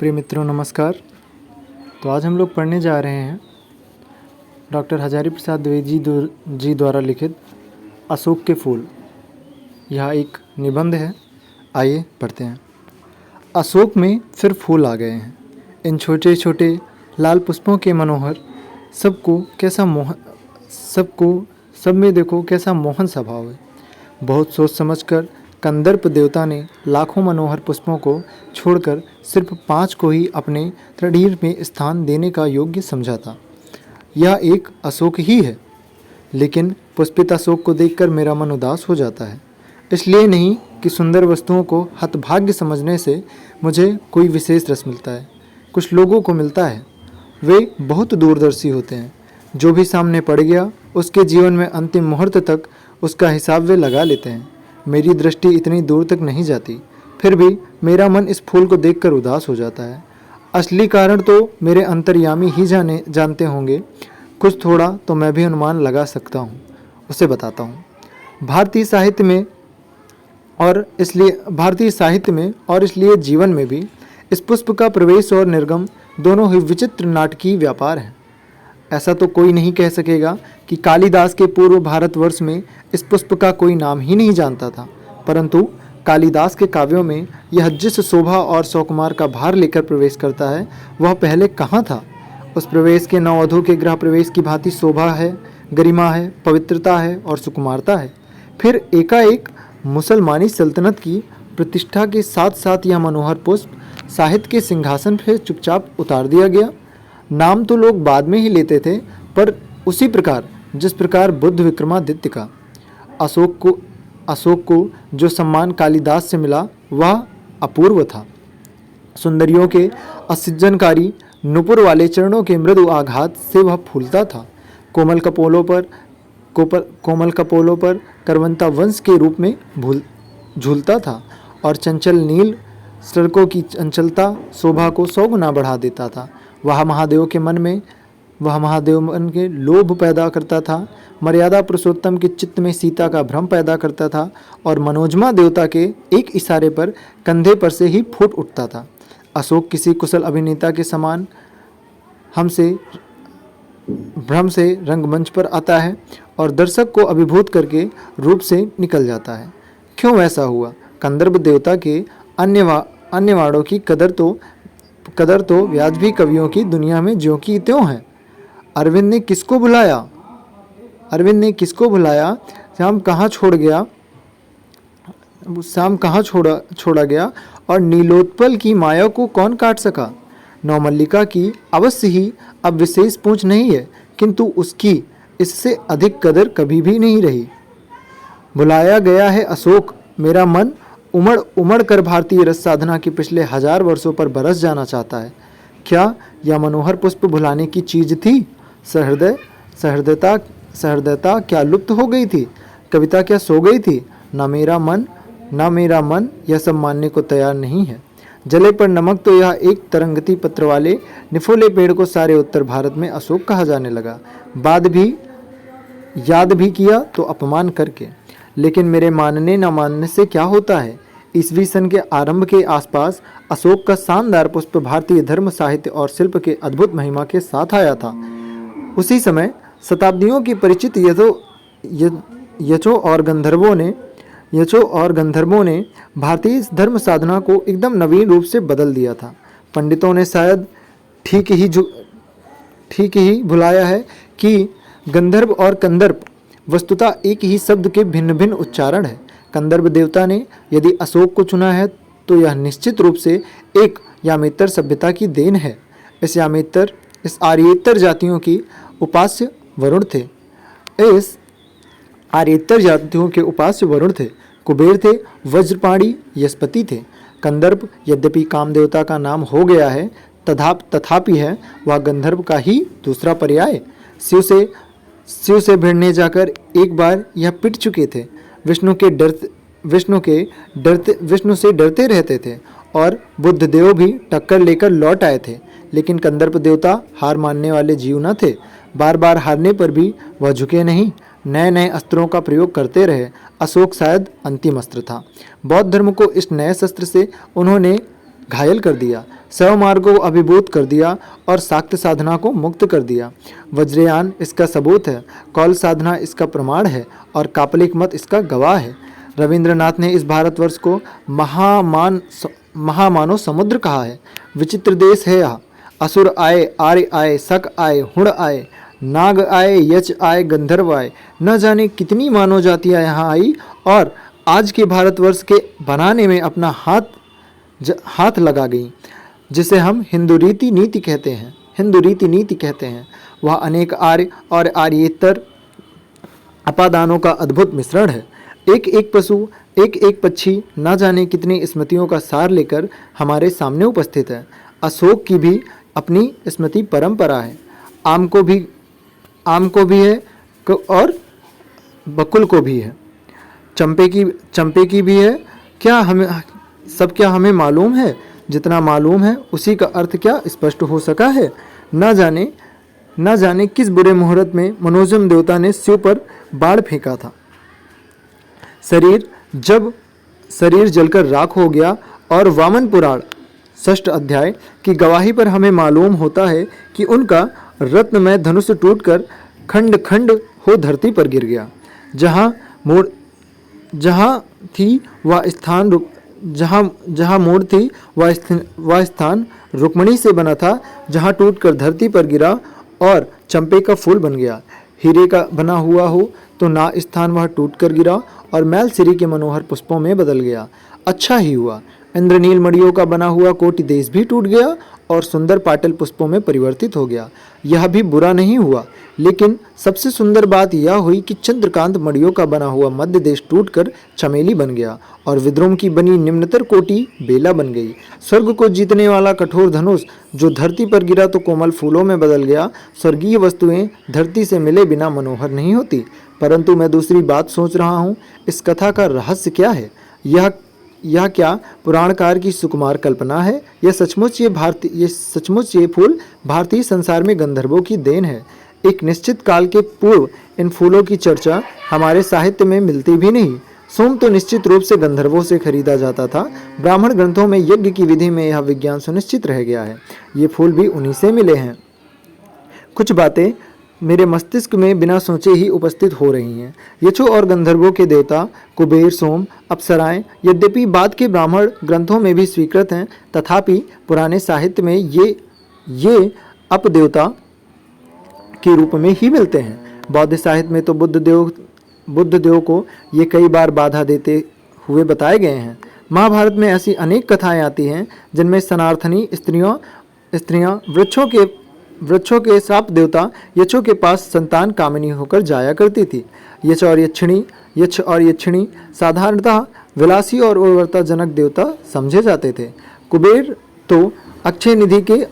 प्रिय मित्रों नमस्कार। तो आज हम लोग पढ़ने जा रहे हैं डॉक्टर हजारी प्रसाद द्विवेदी जी द्वारा लिखित अशोक के फूल। यह एक निबंध है, आइए पढ़ते हैं। अशोक में फिर फूल आ गए हैं। इन छोटे छोटे लाल पुष्पों के मनोहर सब में देखो कैसा मोहन स्वभाव है। बहुत सोच समझकर कंदर्प देवता ने लाखों मनोहर पुष्पों को छोड़कर सिर्फ 5 को ही अपने तृणीर में स्थान देने का योग्य समझा था। यह एक अशोक ही है, लेकिन पुष्पित अशोक को देखकर मेरा मन उदास हो जाता है। इसलिए नहीं कि सुंदर वस्तुओं को हतभाग्य समझने से मुझे कोई विशेष रस मिलता है। कुछ लोगों को मिलता है, वे बहुत दूरदर्शी होते हैं। जो भी सामने पड़ गया उसके जीवन में अंतिम मुहूर्त तक उसका हिसाब वे लगा लेते हैं। मेरी दृष्टि इतनी दूर तक नहीं जाती, फिर भी मेरा मन इस फूल को देखकर उदास हो जाता है। असली कारण तो मेरे अंतर्यामी ही जानते होंगे। कुछ थोड़ा तो मैं भी अनुमान लगा सकता हूँ, उसे बताता हूँ। भारतीय साहित्य में और इसलिए जीवन में भी इस पुष्प का प्रवेश और निर्गम दोनों ही विचित्र नाटकीय व्यापार है। ऐसा तो कोई नहीं कह सकेगा कि कालिदास के पूर्व भारतवर्ष में इस पुष्प का कोई नाम ही नहीं जानता था, परंतु कालिदास के काव्यों में यह जिस शोभा और सौकुमार का भार लेकर प्रवेश करता है वह पहले कहाँ था। उस प्रवेश के नववधू के गृह प्रवेश की भांति शोभा है, गरिमा है, पवित्रता है और सुकुमारता है। फिर एकाएक मुसलमानी सल्तनत की प्रतिष्ठा के साथ साथ यह मनोहर पुष्प साहित्य के सिंहासन पर चुपचाप उतार दिया गया। नाम तो लोग बाद में ही लेते थे, पर उसी प्रकार जिस प्रकार बुद्ध विक्रमादित्य का अशोक को जो सम्मान कालिदास से मिला वह अपूर्व था। सुंदरियों के असृजनकारी नुपुर वाले चरणों के मृदु आघात से वह फूलता था। कोमल कपोलों पर करवंता वंश के रूप में झूलता था और चंचल नील सड़कों की चंचलता शोभा को 100 गुना बढ़ा देता था। वह महादेव मन के लोभ पैदा करता था, मर्यादा पुरुषोत्तम के चित्त में सीता का भ्रम पैदा करता था और मनोजमा देवता के एक इशारे पर कंधे पर से ही फूट उठता था। अशोक किसी कुशल अभिनेता के समान भ्रम से रंगमंच पर आता है और दर्शक को अभिभूत करके रूप से निकल जाता है। क्यों ऐसा हुआ? कंदर्प देवता के अन्य वाणों की कदर तो व्याजबी कवियों की दुनिया में ज्यों की त्यों है। अरविंद ने किसको भुलाया? श्याम कहाँ छोड़ा गया और नीलोत्पल की माया को कौन काट सका? नवमल्लिका की अवश्य ही अब विशेष पूंछ नहीं है, किंतु उसकी इससे अधिक कदर कभी भी नहीं रही। भुलाया गया है अशोक। मेरा मन उमड़ कर भारतीय रस साधना के पिछले 1000 वर्षों पर बरस जाना चाहता है। क्या यह मनोहर पुष्प भुलाने की चीज थी? सहृदयता क्या लुप्त हो गई थी? कविता क्या सो गई थी? ना मेरा मन यह सब मानने को तैयार नहीं है। जले पर नमक तो यह एक तरंगती पत्र वाले निफोले पेड़ को सारे उत्तर भारत में अशोक कहा जाने लगा, याद भी किया तो अपमान करके। लेकिन मेरे मानने न मानने से क्या होता है? ईस्वी सन के आरंभ के आसपास अशोक का शानदार पुष्प भारतीय धर्म, साहित्य और शिल्प के अद्भुत महिमा के साथ आया था। उसी समय शताब्दियों की परिचित यचों और गंधर्वों ने भारतीय धर्म साधना को एकदम नवीन रूप से बदल दिया था। पंडितों ने शायद ठीक ही भुलाया है कि गंधर्व और कंदर्प वस्तुतः एक ही शब्द के भिन्न भिन्न उच्चारण है। कंदर्प देवता ने यदि अशोक को चुना है तो यह निश्चित रूप से एक यामेतर सभ्यता की देन है। इस आर्येतर जातियों की उपास्य वरुण थे, कुबेर थे, वज्रपाणी यशपति थे। कंदर्प यद्यपि काम देवता का नाम हो गया है, तथापि है वह गंधर्व का ही दूसरा पर्याय। शिव से भिड़ने जाकर एक बार यह पिट चुके थे। विष्णु से डरते रहते थे और बुद्धदेव भी टक्कर लेकर लौट आए थे। लेकिन कंदर्प देवता हार मानने वाले जीव न थे। बार बार हारने पर भी वह झुके नहीं, नए नए अस्त्रों का प्रयोग करते रहे। अशोक शायद अंतिम अस्त्र था। बौद्ध धर्म को इस नए शस्त्र से उन्होंने घायल कर दिया, स्वमार्ग को अभिभूत कर दिया और शाक्त साधना को मुक्त कर दिया। वज्रयान इसका सबूत है, कौल साधना इसका प्रमाण है और कापलिक मत इसका गवाह है। रविंद्रनाथ ने इस भारतवर्ष को महामानव समुद्र कहा है। विचित्र देश है यह, असुर आए, आर्य आए, शक आए, हुण आए, नाग आए, यच आए, गंधर्व आए, न जाने कितनी मानव जातियाँ यहाँ आई और आज के भारतवर्ष के बनाने में अपना हाथ लगा गई, जिसे हम हिंदू रीति नीति कहते हैं। वह अनेक आर्य और आर्येतर अपादानों का अद्भुत मिश्रण है। एक एक पशु, एक एक पक्षी, न जाने कितनी स्मृतियों का सार लेकर हमारे सामने उपस्थित है। अशोक की भी अपनी स्मृति परंपरा है, आम को भी है और बकुल को भी है, चंपे की भी है। क्या हमें मालूम है? जितना मालूम है उसी का अर्थ क्या स्पष्ट हो सका है? न जाने किस बुरे मुहूर्त में मनोजम देवता ने शिव पर बाण फेंका था। शरीर जलकर राख हो गया और वामन पुराण 6 अध्याय की गवाही पर हमें मालूम होता है कि उनका रत्नमय धनुष टूटकर खंड खंड हो धरती पर गिर गया। जहाँ मोड़ थी वह स्थान रुक्मणी से बना था, जहाँ टूटकर धरती पर गिरा और चंपे का फूल बन गया। हीरे का बना हुआ हो तो ना स्थान वह टूटकर गिरा और मैल सिरी के मनोहर पुष्पों में बदल गया। अच्छा ही हुआ, इंद्रनील मणियों का बना हुआ कोटि देश भी टूट गया और सुंदर पाटल पुष्पों में परिवर्तित हो गया। यह भी बुरा नहीं हुआ, लेकिन सबसे सुंदर बात यह हुई कि चंद्रकांत मणियों का बना हुआ मध्य देश टूटकर चमेली बन गया और विद्रोम की बनी निम्नतर कोटि बेला बन गई। स्वर्ग को जीतने वाला कठोर धनुष जो धरती पर गिरा तो कोमल फूलों में बदल गया। स्वर्गीय वस्तुएं धरती से मिले बिना मनोहर नहीं होती। परंतु मैं दूसरी बात सोच रहा हूँ, इस कथा का रहस्य क्या है? यह क्या पुराणकार की सुकुमार कल्पना है या सचमुच ये फूल भारतीय संसार में गंधर्वों की देन है? एक निश्चित काल के पूर्व इन फूलों की चर्चा हमारे साहित्य में मिलती भी नहीं। सोम तो निश्चित रूप से गंधर्वों से खरीदा जाता था। ब्राह्मण ग्रंथों में यज्ञ की विधि में यह विज्ञान सुनिश्चित रह गया है। ये फूल भी उन्हीं से मिले हैं। कुछ बातें मेरे मस्तिष्क में बिना सोचे ही उपस्थित हो रही हैं। यक्षों और गंधर्वों के देवता कुबेर, सोम, अप्सराएं यद्यपि बाद के ब्राह्मण ग्रंथों में भी स्वीकृत हैं, तथापि पुराने साहित्य में ये अपदेवता के रूप में ही मिलते हैं। बौद्ध साहित्य में तो बुद्ध देव को ये कई बार बाधा देते हुए बताए गए हैं। महाभारत में ऐसी अनेक कथाएं आती हैं जिनमें सनार्थनी स्त्रियां वृक्षों के श्राप देवता यक्षों के पास संतान कामिनी होकर जाया करती थी। यक्ष और यक्षिणी साधारणतः विलासी और उर्वरताजनक देवता समझे जाते थे। कुबेर तो अक्षय निधि के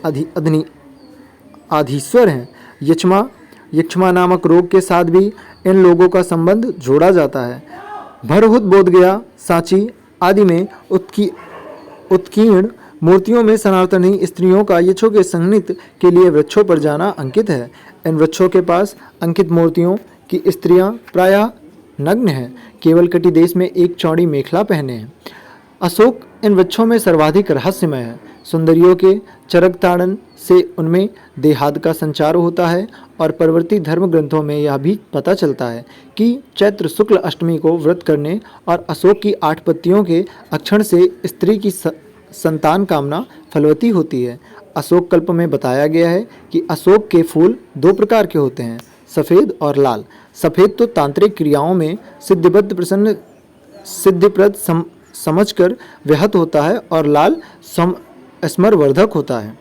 आधीश्वर हैं। यक्षमा नामक रोग के साथ भी इन लोगों का संबंध जोड़ा जाता है। भरहुत बोधगया, सांची आदि में उत्कीर्ण मूर्तियों में सनातनी स्त्रियों का यक्षों के संगीत के लिए वृक्षों पर जाना अंकित है। इन वृक्षों के पास अंकित मूर्तियों की स्त्रियां प्रायः नग्न हैं, केवल कटी देश में एक चौड़ी मेखला पहने हैं। अशोक इन वृक्षों में सर्वाधिक रहस्यमय है। सुंदरियों के चरक ताड़न से उनमें देहाद का संचार होता है और परवर्ती धर्म ग्रंथों में यह भी पता चलता है कि चैत्र शुक्ल अष्टमी को व्रत करने और अशोक की 8 पत्तियों के अक्षण से स्त्री की संतान कामना फलवती होती है। अशोक कल्प में बताया गया है कि अशोक के फूल 2 प्रकार के होते हैं, सफ़ेद और लाल। सफ़ेद तो तांत्रिक क्रियाओं में सिद्धिप्रद समझकर व्याहत होता है और लाल स्मरवर्धक होता है।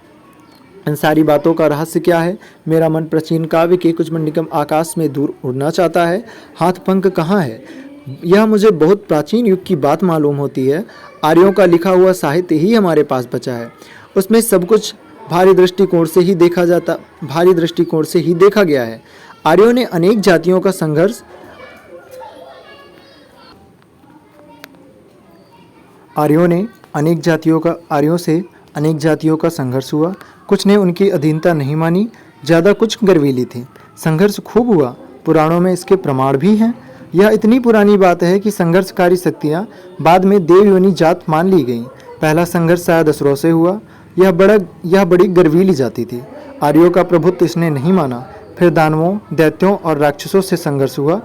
इन सारी बातों का रहस्य क्या है? मेरा मन प्राचीन काव्य के कुछ मंडिकम आकाश में दूर उड़ना चाहता है। हाथ पंख कहाँ है? यह मुझे बहुत प्राचीन युग की बात मालूम होती है। आर्यों का लिखा हुआ साहित्य ही हमारे पास बचा है। उसमें सब कुछ भारी दृष्टिकोण से ही देखा गया है। आर्यों ने अनेक जातियों से अनेक जातियों का संघर्ष हुआ। कुछ ने उनकी अधीनता नहीं मानी, ज़्यादा कुछ गर्वीली थी। संघर्ष खूब हुआ, पुराणों में इसके प्रमाण भी हैं। यह इतनी पुरानी बात है कि संघर्षकारी शक्तियाँ बाद में देव योनि जात मान ली गईं। पहला संघर्ष शायद असुरों से हुआ। यह बड़ी गर्वीली जाति थी। आर्यों का प्रभुत्व इसने नहीं माना। फिर दानवों, दैत्यों और राक्षसों से संघर्ष हुआ।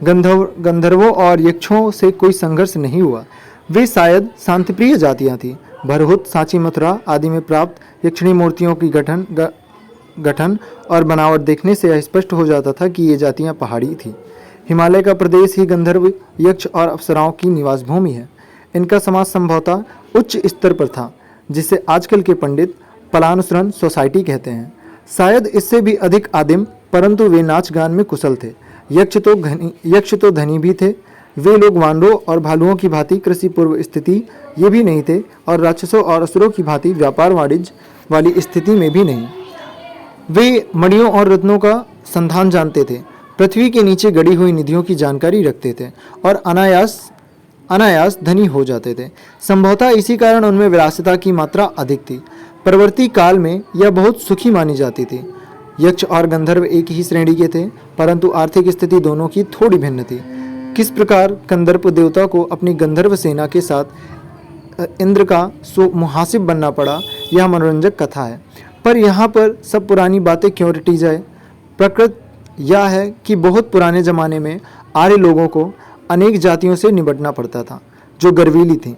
गंधर्वों और यक्षों से कोई संघर्ष नहीं हुआ। वे शायद शांतिप्रिय जातियां थीं। भरहुत, सांची, मथुरा आदि में प्राप्त यक्षिणी मूर्तियों की गठन और बनावट देखने से यह स्पष्ट हो जाता था कि ये जातियां पहाड़ी थीं। हिमालय का प्रदेश ही गंधर्व, यक्ष और अप्सराओं की निवास भूमि है। इनका समाज संभवतः उच्च स्तर पर था, जिसे आजकल के पंडित पलानुसरण सोसाइटी कहते हैं। शायद इससे भी अधिक आदिम, परंतु वे नाच गान में कुशल थे। यक्ष तो धनी भी थे। वे लोग वानरों और भालुओं की भांति कृषि पूर्व स्थिति ये भी नहीं थे, और राक्षसों और असुरों की भांति व्यापार वाणिज्य वाली स्थिति में भी नहीं। वे मणियों और रत्नों का संधान जानते थे, पृथ्वी के नीचे गड़ी हुई निधियों की जानकारी रखते थे और अनायास धनी हो जाते थे। संभवतः इसी कारण उनमें विलासिता की मात्रा अधिक थी। परवर्ती काल में यह बहुत सुखी मानी जाती थी। यक्ष और गंधर्व एक ही श्रेणी के थे, परंतु आर्थिक स्थिति दोनों की थोड़ी भिन्न थी। किस प्रकार कंदर्प देवता को अपनी गंधर्व सेना के साथ इंद्र का मुहासिब बनना पड़ा, यह मनोरंजक कथा है। पर यहाँ पर सब पुरानी बातें क्यों रटी जाए? प्रकृत यह है कि बहुत पुराने ज़माने में आर्य लोगों को अनेक जातियों से निपटना पड़ता था, जो गर्वीली थीं,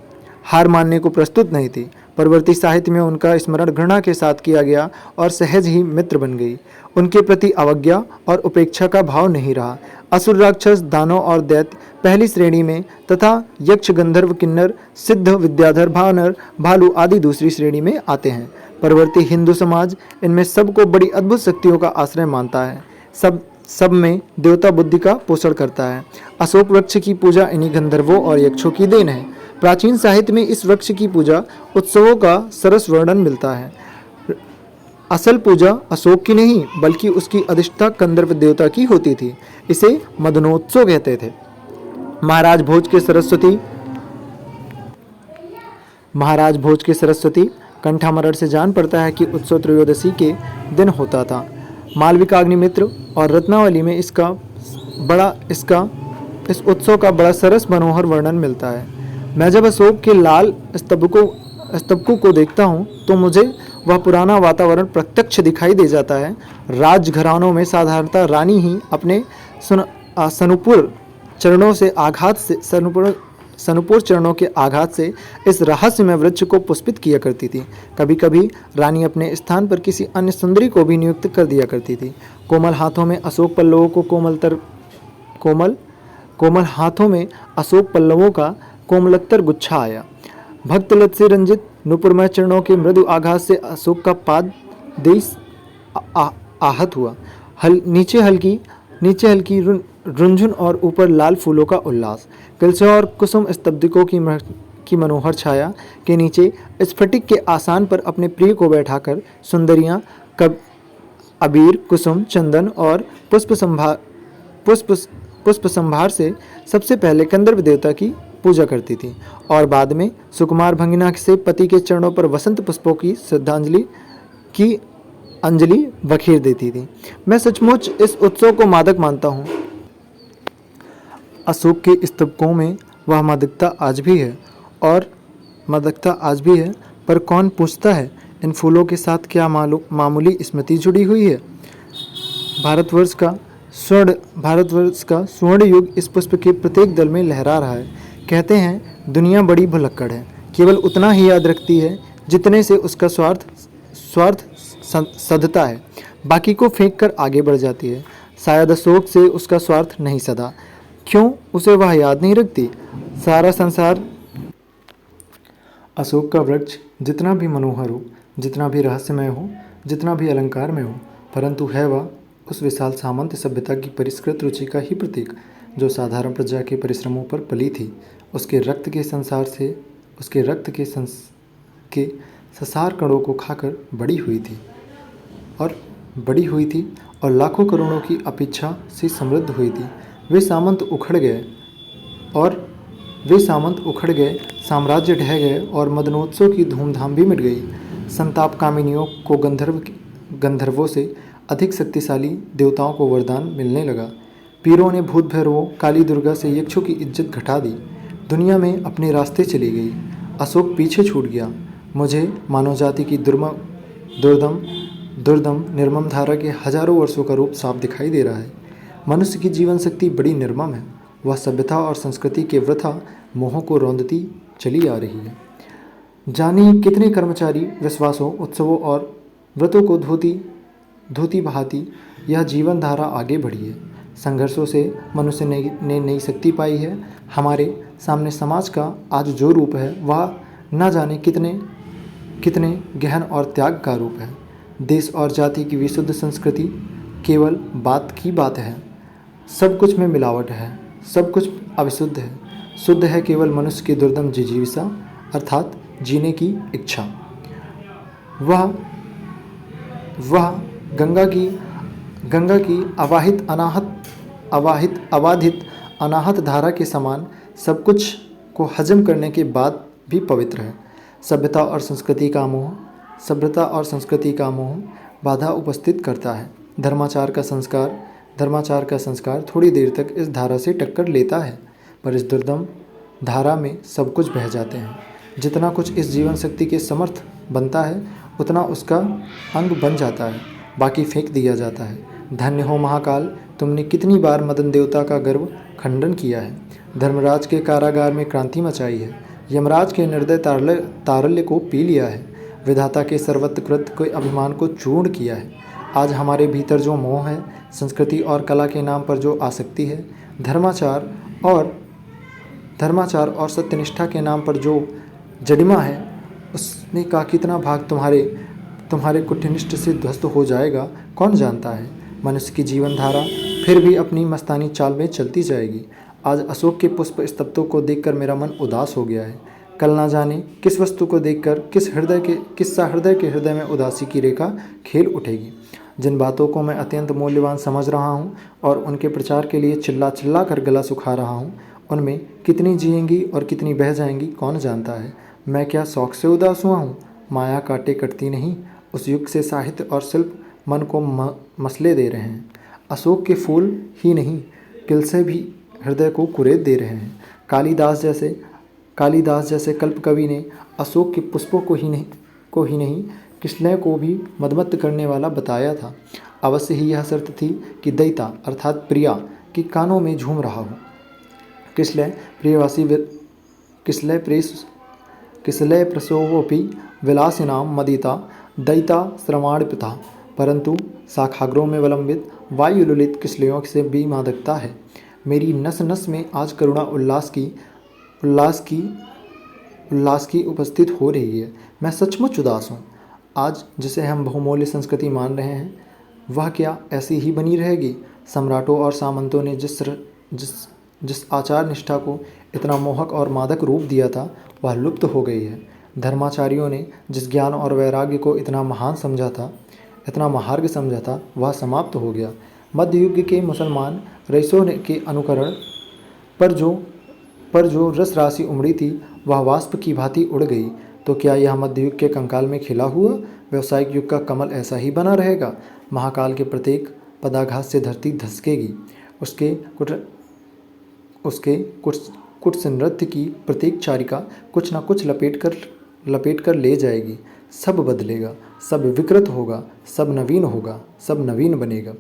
हार मानने को प्रस्तुत नहीं थी। परवर्ती साहित्य में उनका स्मरण घृणा के साथ किया गया और सहज ही मित्र बन गई। उनके प्रति अवज्ञा और उपेक्षा का भाव नहीं रहा। असुर, राक्षस, दानव और दैत्य पहली श्रेणी में तथा यक्ष, गंधर्व, किन्नर, सिद्ध, विद्याधर, भानर, भालू आदि दूसरी श्रेणी में आते हैं। परवर्ती हिंदू समाज इनमें सबको बड़ी अद्भुत शक्तियों का आश्रय मानता है। सब में देवता बुद्धि का पोषण करता है। अशोक वृक्ष की पूजा इन्हीं गंधर्वों और यक्षों की देन है। प्राचीन साहित्य में इस वृक्ष की पूजा उत्सवों का सरस वर्णन मिलता है। असल पूजा अशोक की नहीं, बल्कि उसकी अधिष्ठा कंदर्प देवता की होती थी। इसे मदनोत्सव कहते थे। महाराज भोज के सरस्वती कंठामरण से जान पड़ता है कि उत्सव त्रयोदशी के दिन होता था। मालविकाग्निमित्र और रत्नावली में इस उत्सव का बड़ा सरस मनोहर वर्णन मिलता है। मैं जब अशोक के लाल स्तबकों को देखता हूँ तो मुझे वह पुराना वातावरण प्रत्यक्ष दिखाई दे जाता है। राजघरानों में साधारणतः रानी ही अपने सनुपुर चरणों के आघात से इस रहस्यमय वृक्ष को पुष्पित किया करती थी। कभी कभी रानी अपने स्थान पर किसी अन्य सुंदरी को भी नियुक्त कर दिया करती थी। कोमल हाथों में अशोक पल्लवों का कोमलतर गुच्छा आया। भक्तलत से रंजित नुपुरमय चरणों के मृदु आघात से अशोक का पाद देश आहत हुआ। नीचे हल्की रुंझुन और ऊपर लाल फूलों का उल्लास। कलशों और कुसुम स्तब्धिकों की मनोहर छाया के नीचे स्फटिक के आसान पर अपने प्रिय को बैठाकर सुंदरियां अबीर, कुसुम, चंदन और पुष्प संभार से सबसे पहले कंदर्प देवता की पूजा करती थी और बाद में सुकुमार भंगिना से पति के चरणों पर वसंत पुष्पों की अंजलि बखेर देती थी। मैं सचमुच इस उत्सव को मादक मानता हूँ। अशोक के स्तबकों में वह मादकता आज भी है, पर कौन पूछता है इन फूलों के साथ क्या मामूली स्मृति जुड़ी हुई है? भारतवर्ष का स्वर्ण युग इस पुष्प के प्रत्येक दल में लहरा रहा है। कहते हैं दुनिया बड़ी भुलक्कड़ है, केवल उतना ही याद रखती है जितने से उसका स्वार्थ सधता है, बाकी को फेंक कर आगे बढ़ जाती है। शायद अशोक से उसका स्वार्थ नहीं सधा, क्यों उसे वह याद नहीं रखती? सारा संसार अशोक का वृक्ष जितना भी मनोहर हो, जितना भी रहस्यमय हो, जितना भी अलंकार में हो, परंतु है वह उस विशाल सामंत सभ्यता की परिष्कृत रुचि का ही प्रतीक, जो साधारण प्रजा के परिश्रमों पर पली थी। उसके रक्त के ससार कणों को खाकर बड़ी हुई थी और लाखों करोड़ों की अपेक्षा से समृद्ध हुई थी। वे सामंत उखड़ गए, साम्राज्य ढह गए और मदनोत्सव की धूमधाम भी मिट गई। संताप कामिनियों को गंधर्वों से अधिक शक्तिशाली देवताओं को वरदान मिलने लगा। पीरों ने भूत भैरवों, काली दुर्गा से यक्षों की इज्जत घटा दी। दुनिया में अपने रास्ते चली गई। अशोक पीछे छूट गया। मुझे मानव जाति की दुर्दम दुर्दम निर्मम धारा के हजारों वर्षों का रूप साफ दिखाई दे रहा है। मनुष्य की जीवन शक्ति बड़ी निर्मम है। वह सभ्यता और संस्कृति के वृथा मोहों को रौंदती चली आ रही है। जानिए कितने कर्मचारी विश्वासों, उत्सवों और व्रतों को धोती बहाती यह जीवन धारा आगे बढ़ी है। संघर्षों से मनुष्य ने नई शक्ति पाई है। हमारे सामने समाज का आज जो रूप है वह न जाने कितने कितने गहन और त्याग का रूप है। देश और जाति की विशुद्ध संस्कृति केवल बात की बात है। सब कुछ में मिलावट है, सब कुछ अविशुद्ध है। शुद्ध है केवल मनुष्य की दुर्दम जिजीविषा अर्थात जीने की इच्छा। वह गंगा की अबाधित अनाहत धारा के समान सब कुछ को हजम करने के बाद भी पवित्र है। सभ्यता और संस्कृति का मोह बाधा उपस्थित करता है। धर्माचार का संस्कार थोड़ी देर तक इस धारा से टक्कर लेता है, पर इस दुर्दम धारा में सब कुछ बह जाते हैं। जितना कुछ इस जीवन शक्ति के समर्थ बनता है उतना उसका अंग बन जाता है, बाकी फेंक दिया जाता है। धन्य हो महाकाल, तुमने कितनी बार मदन देवता का गर्व खंडन किया है। धर्मराज के कारागार में क्रांति मचाई है। यमराज के निर्दय तारल्य को पी लिया है। विधाता के सर्वत्रकृत के अभिमान को चूर्ण किया है। आज हमारे भीतर जो मोह है, संस्कृति और कला के नाम पर जो आसक्ति है, धर्माचार और सत्यनिष्ठा के नाम पर जो जडिमा है, उसने का कितना भाग तुम्हारे कुटिनिष्ठ से ध्वस्त हो जाएगा कौन जानता है। मनुष्य की जीवन धारा फिर भी अपनी मस्तानी चाल में चलती जाएगी। आज अशोक के पुष्प स्तब्धों को देखकर मेरा मन उदास हो गया है। कल ना जाने किस वस्तु को देखकर किस हृदय के में उदासी की रेखा खेल उठेगी। जिन बातों को मैं अत्यंत मूल्यवान समझ रहा हूँ और उनके प्रचार के लिए चिल्ला चिल्ला कर गला सुखा रहा हूँ, उनमें कितनी जिएंगी और कितनी बह जाएंगी कौन जानता है। मैं क्या शौक से उदास हुआ हूँ? माया काटे कटती नहीं। उस युग से साहित्य और शिल्प मन को मसले दे रहे हैं। अशोक के फूल ही नहीं, किल से भी हृदय को कुरेद दे रहे हैं। कालिदास जैसे कल्प कवि ने अशोक के पुष्पों को ही नहीं किसलय को भी मदमत्त करने वाला बताया था। अवश्य ही यह शर्त थी कि दयिता अर्थात प्रिया के कानों में झूम रहा हो। किसलय प्रसवोपि विलासिनां मदिता दयिता श्रमाणपिता, परंतु शाखाग्रों में विलंबित वायुलुलित किसलयों से भी मादकता है। मेरी नस नस में आज करुणा उल्लास की उपस्थित हो रही है। मैं सचमुच उदास हूँ। आज जिसे हम बहुमूल्य संस्कृति मान रहे हैं, वह क्या ऐसी ही बनी रहेगी? सम्राटों और सामंतों ने जिस आचार निष्ठा को इतना मोहक और मादक रूप दिया था, वह लुप्त हो गई है। धर्माचार्यों ने जिस ज्ञान और वैराग्य को इतना महान समझा था, इतना महार्ग समझा था, वह समाप्त हो गया। मध्य युग के मुसलमान रईसों के अनुकरण पर जो रस राशि उमड़ी थी, वह वाष्प की भांति उड़ गई। तो क्या यह मध्य युग के कंकाल में खिला हुआ व्यावसायिक युग का कमल ऐसा ही बना रहेगा? महाकाल के प्रत्येक पदाघात से धरती धसकेगी। उसके कुट नृत्य की प्रत्येक चारिका कुछ न कुछ लपेट कर ले जाएगी। सब बदलेगा, सब विकृत होगा, सब नवीन बनेगा।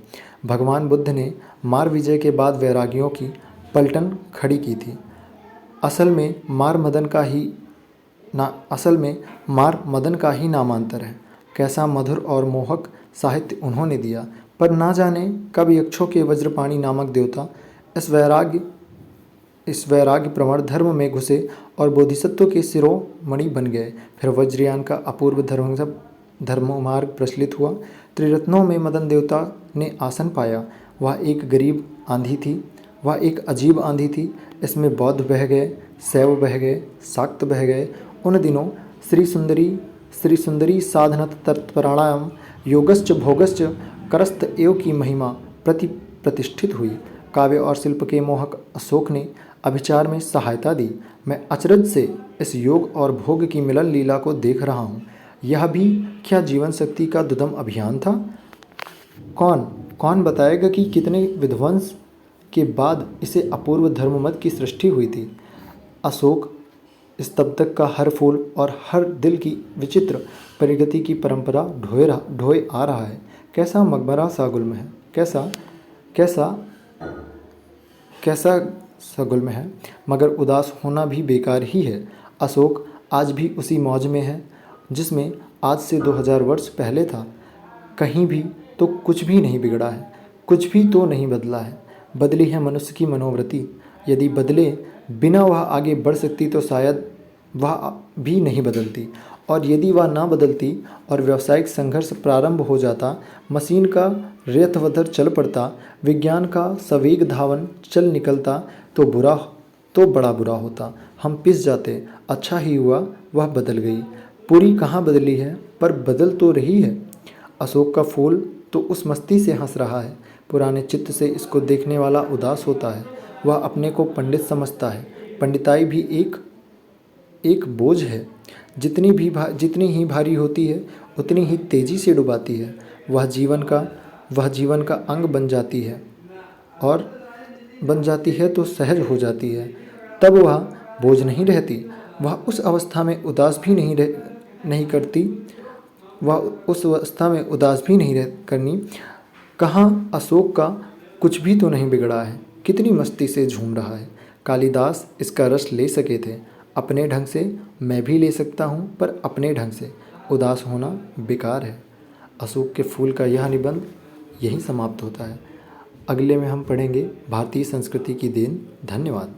भगवान बुद्ध ने मार विजय के बाद वैरागियों की पलटन खड़ी की थी। असल में मार मदन का ही नामांतर है। कैसा मधुर और मोहक साहित्य उन्होंने दिया, पर ना जाने कब यक्षों के वज्रपाणी नामक देवता इस वैराग्य प्रवण धर्म में घुसे और बोधिसत्व के शिरोमणि बन गए। फिर वज्रयान का अपूर्व धर्म मार्ग प्रचलित हुआ। त्रिरत्नों में मदन देवता ने आसन पाया। वह एक गरीब आंधी थी, वह एक अजीब आंधी थी। इसमें बौद्ध बह गए, शैव बह गए, शाक्त बह गए। उन दिनों श्री सुंदरी साधनत तत्पराणायाम योगश्च भोगश्च करस्त एव की महिमा प्रतिष्ठित हुई। काव्य और शिल्प के मोहक अशोक ने अभिचार में सहायता दी। मैं अचरज से इस योग और भोग की मिलन लीला को देख रहा हूँ। यह भी क्या जीवन शक्ति का दुदम अभियान था? कौन बताएगा कि कितने विध्वंस के बाद इसे अपूर्व धर्ममत की सृष्टि हुई थी? इस तब तक का हर फूल और हर दिल की विचित्र प्रगति की परंपरा ढोए आ रहा है। कैसा मकबरा सा गुल्म है, कैसा कैसा कैसा सा गुल्म है, मगर उदास होना भी बेकार ही है। अशोक आज भी उसी मौज में है जिसमें आज से 2000 वर्ष पहले था। कहीं भी तो कुछ भी नहीं बिगड़ा है, कुछ भी तो नहीं बदला है। बदली है मनुष्य की मनोवृत्ति। यदि बदले बिना वह आगे बढ़ सकती तो शायद वह भी नहीं बदलती, और यदि वह ना बदलती और व्यावसायिक संघर्ष प्रारंभ हो जाता, मशीन का रेतवधर चल पड़ता, विज्ञान का सवेग धावन चल निकलता, तो बड़ा बुरा होता। हम पिस जाते। अच्छा ही हुआ वह बदल गई। पूरी कहाँ बदली है, पर बदल तो रही है। अशोक का फूल तो उस मस्ती से हंस रहा है। पुराने चित्त से इसको देखने वाला उदास होता है। वह अपने को पंडित समझता है। पंडिताई भी एक बोझ है। जितनी ही भारी होती है उतनी ही तेजी से डुबाती है। वह जीवन का अंग बन जाती है, और बन जाती है तो सहज हो जाती है। तब वह बोझ नहीं रहती। वह उस अवस्था में उदास भी नहीं करती। वह उस अवस्था में उदास भी नहीं रह करनी। कहाँ अशोक का कुछ भी तो नहीं बिगड़ा है, कितनी मस्ती से झूम रहा है। कालिदास इसका रस ले सके थे। अपने ढंग से मैं भी ले सकता हूँ, पर अपने ढंग से उदास होना बेकार है। अशोक के फूल का यह निबंध यहीं समाप्त होता है। अगले में हम पढ़ेंगे भारतीय संस्कृति की देन। धन्यवाद।